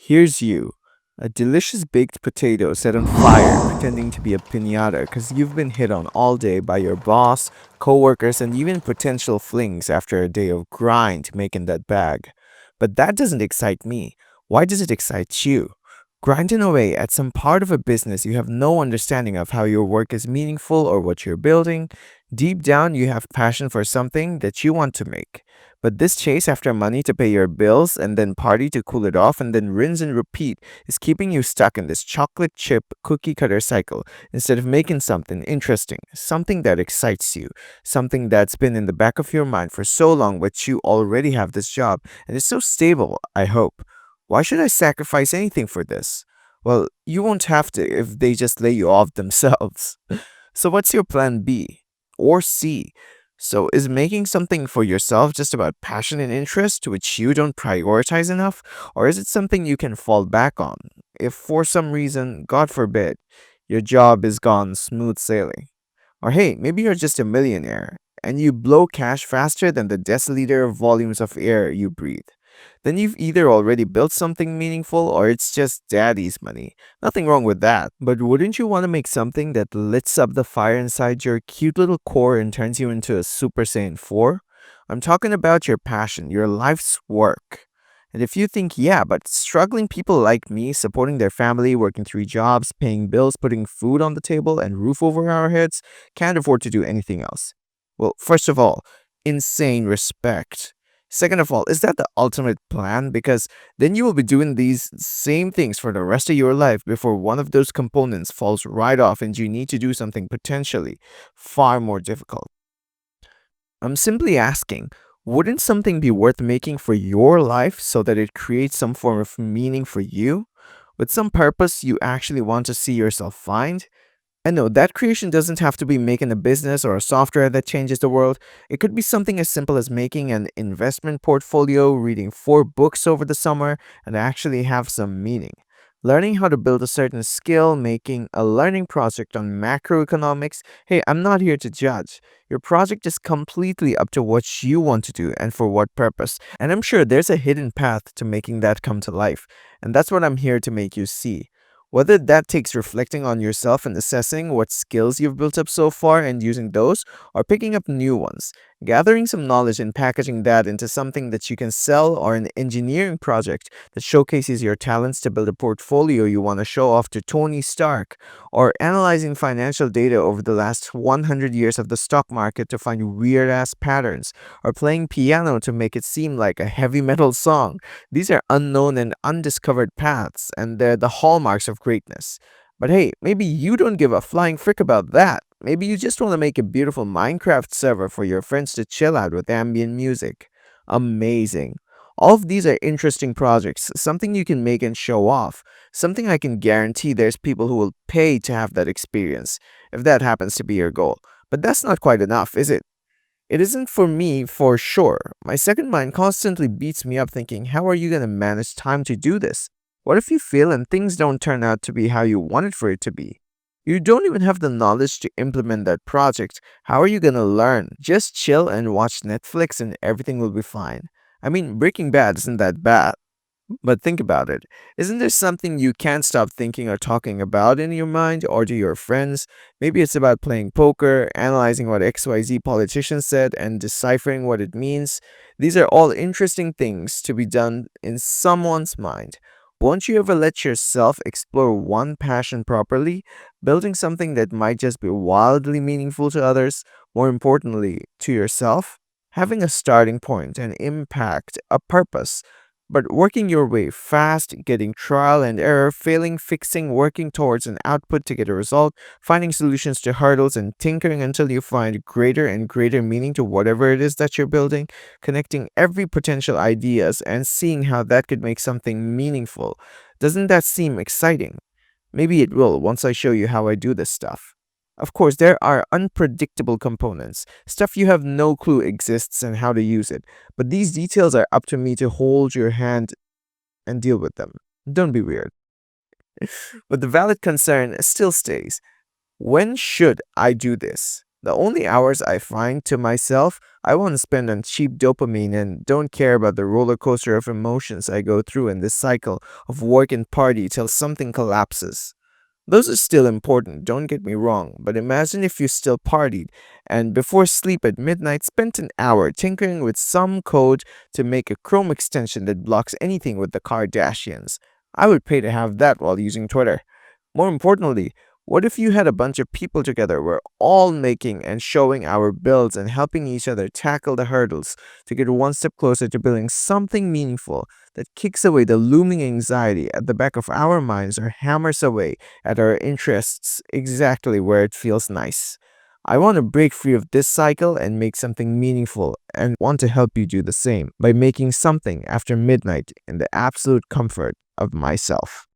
Here's you, a delicious baked potato set on fire, pretending to be a pinata because you've been hit on all day by your boss, coworkers, and even potential flings after a day of grind making that bag. But that doesn't excite me. Why does it excite you? Grinding away at some part of a business you have no understanding of how your work is meaningful or what you're building. Deep down, you have passion for something that you want to make. But this chase after money to pay your bills and then party to cool it off and then rinse and repeat is keeping you stuck in this chocolate chip cookie cutter cycle instead of making something interesting, something that excites you, something that's been in the back of your mind for so long, but you already have this job and it's so stable, I hope. Why should I sacrifice anything for this? Well, you won't have to if they just lay you off themselves. So, what's your plan B? Or C? So, is making something for yourself just about passion and interest which you don't prioritize enough? Or is it something you can fall back on if for some reason, God forbid, your job is gone smooth sailing? Or hey, maybe you're just a millionaire and you blow cash faster than the deciliter of volumes of air you breathe. Then you've either already built something meaningful or it's just daddy's money. Nothing wrong with that. But wouldn't you want to make something that lits up the fire inside your cute little core and turns you into a Super Saiyan 4? I'm talking about your passion, your life's work. And if you think, yeah, but struggling people like me, supporting their family, working three jobs, paying bills, putting food on the table, and roof over our heads, can't afford to do anything else. Well, first of all, insane respect. Second of all, is that the ultimate plan? Because then you will be doing these same things for the rest of your life before one of those components falls right off and you need to do something potentially far more difficult. I'm simply asking, wouldn't something be worth making for your life so that it creates some form of meaning for you? With some purpose you actually want to see yourself find? And no, that creation doesn't have to be making a business or a software that changes the world. It could be something as simple as making an investment portfolio, reading four books over the summer, and actually have some meaning. Learning how to build a certain skill, making a learning project on macroeconomics. Hey, I'm not here to judge. Your project is completely up to what you want to do and for what purpose. And I'm sure there's a hidden path to making that come to life. And that's what I'm here to make you see. Whether that takes reflecting on yourself and assessing what skills you've built up so far and using those, or picking up new ones, gathering some knowledge and packaging that into something that you can sell, or an engineering project that showcases your talents to build a portfolio you want to show off to Tony Stark, or analyzing financial data over the last 100 years of the stock market to find weird ass patterns, or playing piano to make it seem like a heavy metal song. These are unknown and undiscovered paths, and they're the hallmarks of greatness. But hey, maybe you don't give a flying frick about that. Maybe you just want to make a beautiful Minecraft server for your friends to chill out with ambient music. Amazing. All of these are interesting projects, something you can make and show off, something I can guarantee there's people who will pay to have that experience, if that happens to be your goal. But that's not quite enough, is it? It isn't for me for sure. My second mind constantly beats me up thinking, how are you going to manage time to do this? What if you fail and things don't turn out to be how you wanted for it to be? You don't even have the knowledge to implement that project. How are you going to learn? Just chill and watch Netflix and everything will be fine. I mean, Breaking Bad isn't that bad. But think about it. Isn't there something you can't stop thinking or talking about in your mind or to your friends? Maybe it's about playing poker, analyzing what XYZ politician said, and deciphering what it means. These are all interesting things to be done in someone's mind. Won't you ever let yourself explore one passion properly, building something that might just be wildly meaningful to others, more importantly, to yourself? Having a starting point, an impact, a purpose, but working your way fast, getting trial and error, failing, fixing, working towards an output to get a result, finding solutions to hurdles, and tinkering until you find greater and greater meaning to whatever it is that you're building, connecting every potential ideas and seeing how that could make something meaningful. Doesn't that seem exciting? Maybe it will once I show you how I do this stuff. Of course, there are unpredictable components, stuff you have no clue exists and how to use it, but these details are up to me to hold your hand and deal with them. Don't be weird. But the valid concern still stays. When should I do this? The only hours I find to myself, I want to spend on cheap dopamine and don't care about the roller coaster of emotions I go through in this cycle of work and party till something collapses. Those are still important, don't get me wrong, but imagine if you still partied and before sleep at midnight spent an hour tinkering with some code to make a Chrome extension that blocks anything with the Kardashians. I would pay to have that while using Twitter. More importantly, what if you had a bunch of people together, we're all making and showing our builds and helping each other tackle the hurdles to get one step closer to building something meaningful that kicks away the looming anxiety at the back of our minds or hammers away at our interests exactly where it feels nice. I want to break free of this cycle and make something meaningful and want to help you do the same by making something after midnight in the absolute comfort of myself.